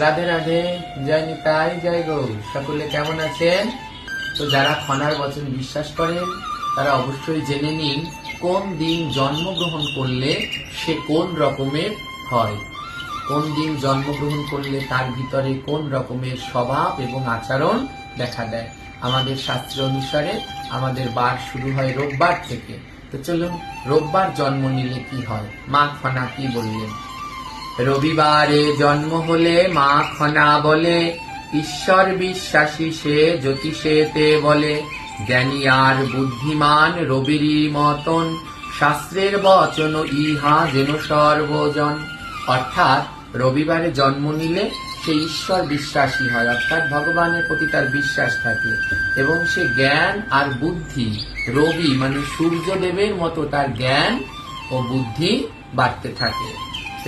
রাধে রাধে, জয় নিতাই, জয় গৌর। সকলে কেমন আছেন? তো যারা খনার বচন বিশ্বাস করেন তারা অবশ্যই জেনে নিন কোন দিন জন্মগ্রহণ করলে সে কোন রকমের হয়, কোন দিন জন্মগ্রহণ করলে তার ভিতরে কোন রকমের স্বভাব এবং আচরণ দেখা দেয়। আমাদের শাস্ত্র অনুসারে আমাদের বার শুরু হয় রোববার থেকে। তো চলুন, রোববার জন্ম নিলে কি হয়, মা খনা কি বললেন। রবিবারে জন্ম হলে মা খনা বলে, ঈশ্বর বিশ্বাসী সে জ্যোতিষেতে বলে। জ্ঞানী আর বুদ্ধিমান রবিরই মতন, শাস্ত্রের বচন ইহা যেন সর্বজন। অর্থাৎ রবিবারে জন্ম নিলে সে ঈশ্বর বিশ্বাসী হয়, অর্থাৎ ভগবানের প্রতি তার বিশ্বাস থাকে এবং সে জ্ঞান আর বুদ্ধি, রবি মানে সূর্যদেবের মতো তার জ্ঞান ও বুদ্ধি বাড়তে থাকে।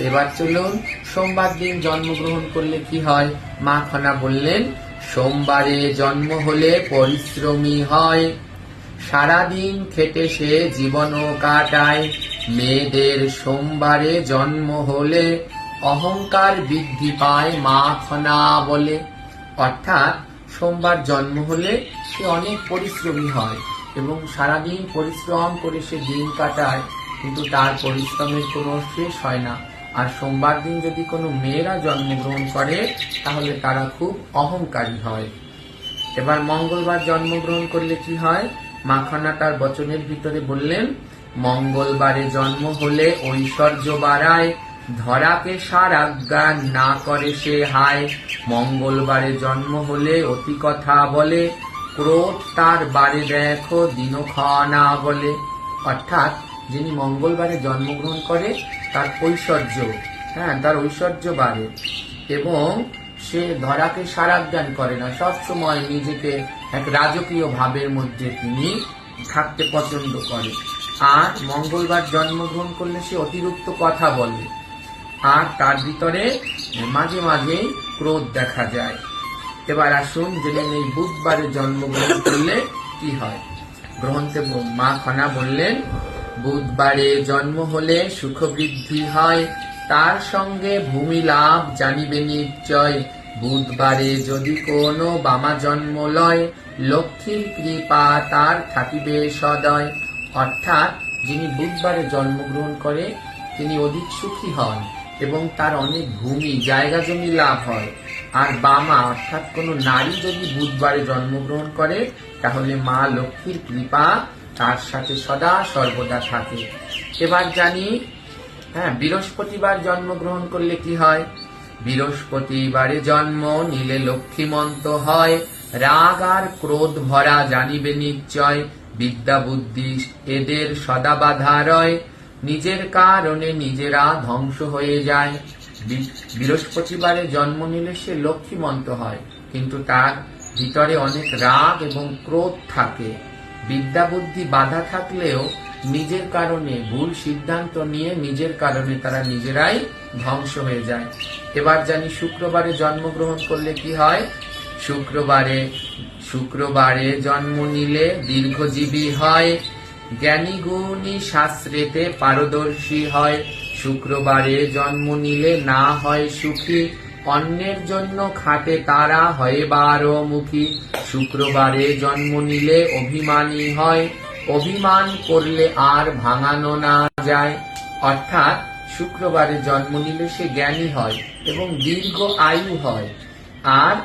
এবার চলুন, সোমবার দিন জন্মগ্রহণ করলে কি হয়। মা খনা বললেন, সোমবারে জন্ম হলে পরিশ্রমী হয়, সারাদিন খেটে সে জীবনও কাটায়। মেয়েদের সোমবারে জন্ম হলে অহংকার বৃদ্ধি পায়, মা খনা বলে। অর্থাৎ সোমবার জন্ম হলে সে অনেক পরিশ্রমী হয় এবং সারাদিন পরিশ্রম করে সে দিন কাটায়, কিন্তু তার পরিশ্রমের কোনো শেষ হয় না। আর সোমবার দিন যদি কোনো মেয়েরা জন্মগ্রহণ করে তাহলে তারা খুব অহংকারী হয়। এবার মঙ্গলবার জন্মগ্রহণ করলে কি হয়। মা খনা তার বচনের ভিতরে বললেন, মঙ্গলবারে জন্ম হলে ঐশ্বর্য বাড়ায়, ধরাকে সার আজ্ঞা না করে সে হায়। মঙ্গলবারে জন্ম হলে অতি কথা বলে, ক্রোধ তার বাড়ে দেখো দিনক্ষণা বলে। অর্থাৎ যিনি মঙ্গলবারে জন্মগ্রহণ করে তার ঐশ্বর্য, তার ঐশ্বর্য বাড়ে এবং সে ধরাকে সারাজ্ঞান করে না, সবসময় নিজেকে এক রাজকীয় ভাবের মধ্যে তিনি থাকতে পছন্দ করে। আর মঙ্গলবার জন্মগ্রহণ করলে সে অতিরিক্ত কথা বলে আর তার ভিতরে মাঝে মাঝে ক্রোধ দেখা যায়। এবার আসুন জেনে নেই বুধবারে জন্মগ্রহণ করলে কি হয়। গ্রন্থে মা খনা বললেন, বুধবারে জন্ম হলে সুখ বৃদ্ধি হয়, তার সঙ্গে ভূমি লাভ জানিবে নিশ্চয়। বুধবারে যদি কোনো বামা জন্ম লয়, লক্ষ্মীর কৃপা তার থাকিবে সদয়। অর্থাৎ যিনি বুধবারে জন্মগ্রহণ করে তিনি অধিক সুখী হন এবং তার অনেক ভূমি জায়গা জমি লাভ হয়। আর বামা অর্থাৎ কোনো নারী যদি বুধবারে জন্মগ্রহণ করে তাহলে মা লক্ষ্মীর কৃপা তার সাথে সদা সর্বদা থাকে। এবার জানি বৃহস্পতিবার জন্মগ্রহণ করলে কি হয়। বৃহস্পতিবারে জন্ম নিলে লক্ষ্মীমন্ত হয়, রাগ আর ক্রোধ ভরা জানিবে নিশ্চয়। বিদ্যা বুদ্ধি এদের সদা বাধা রয়, নিজের কারণে নিজেরা ধ্বংস হয়ে যায়। বৃহস্পতিবারে জন্ম নিলে সে লক্ষ্মীমন্ত হয়, কিন্তু তার ভিতরে অনেক রাগ এবং ক্রোধ থাকে। বিদ্যা বুদ্ধি বাধা থাকলেও নিজের কারণে ভুল সিদ্ধান্ত নিয়ে নিজের কারণে তারা নিজেরাই ধ্বংস হয়ে যায়। এবার জানি শুক্রবারে জন্মগ্রহণ করলে কি হয়। শুক্রবারে জন্ম নিলে দীর্ঘজীবী হয়, জ্ঞানী গুণী শাস্ত্রেতে পারদর্শী হয়। শুক্রবারে জন্ম নিলে না হয় সুখী, অন্যের জন্য খাটে তারা হয় বারোমুখী। শুক্রবারে জন্ম নিলে অভিমানী হয়, অভিমান করলে আর ভাঙানো না যায়। অর্থাৎ শুক্রবারে জন্ম নিলে সে জ্ঞানী হয় এবং দীর্ঘ আয়ু হয় আর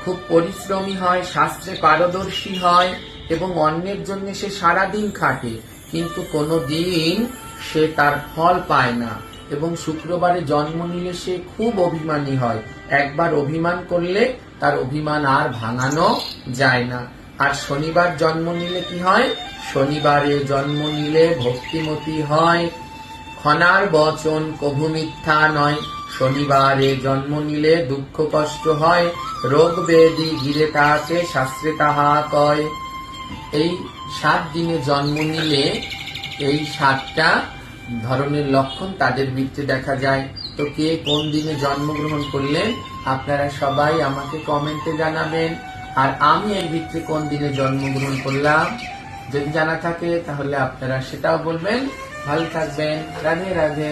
খুব পরিশ্রমী হয়, শাস্ত্রে পারদর্শী হয় এবং অন্যের জন্য সে সারাদিন খাটে, কিন্তু কোনো দিন সে তার ফল পায় না। এবং শুক্রবারে জন্ম নিলে সে খুব অভিমানী হয়, একবার অভিমান করলে তার অভিমান আর ভাঙানো যায় না। আর শনিবার জন্ম নিলে কি হয়। শনিবারে জন্ম নিলে ভক্তিমতী হয়, খনার বচন কভু মিথ্যা নয়। শনিবারে জন্ম নিলে দুঃখ কষ্ট হয়, রোগ ব্যাধি ঘিরে তাকে শাস্ত্রে তাহা কয়। এই 7 দিনে জন্ম নিলে এই 7টা ধরনের লক্ষণ তাদের ভিতরে দেখা যায়। তো কে কোন দিনে জন্মগ্রহণ করলেন আপনারা সবাই আমাকে কমেন্টে জানাবেন, আর আমি এর ভিতরে কোন দিনে জন্মগ্রহণ করলাম যদি জানা থাকে তাহলে আপনারা সেটাও বলবেন। ভালো থাকবেন, রাধে রাধে।